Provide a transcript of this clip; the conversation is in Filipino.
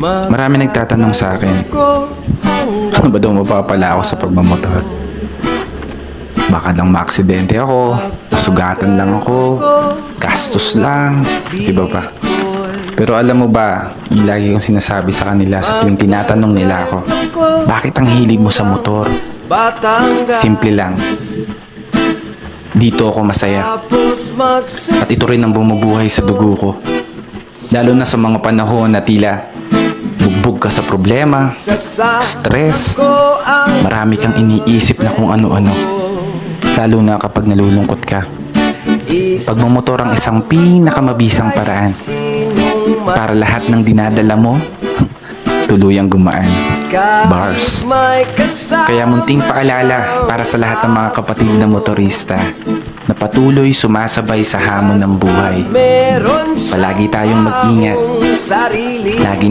Marami nagtatanong sa akin, ano ba daw mapapala ako sa pagmamotor? Baka lang maaksidente ako, sugatan lang ako, gastos lang, di ba pa? Pero alam mo ba, lagi kong sinasabi sa kanila sa tuwing tinatanong nila ako, bakit ang hilig mo sa motor? Simple lang. Dito ako masaya. At ito rin ang bumubuhay sa dugo ko. Lalo na sa mga panahon na tila bugbog ka sa problema, stress, marami kang iniisip na kung ano-ano. Lalo na kapag nalulungkot ka. Pagmamotor ang isang pinakamabisang paraan para lahat ng dinadala mo tuluyang gumaan. Bars. Kaya munting paalala para sa lahat ng mga kapatid na motorista na patuloy sumasabay sa hamon ng buhay. Palagi tayong mag-ingat. Lagi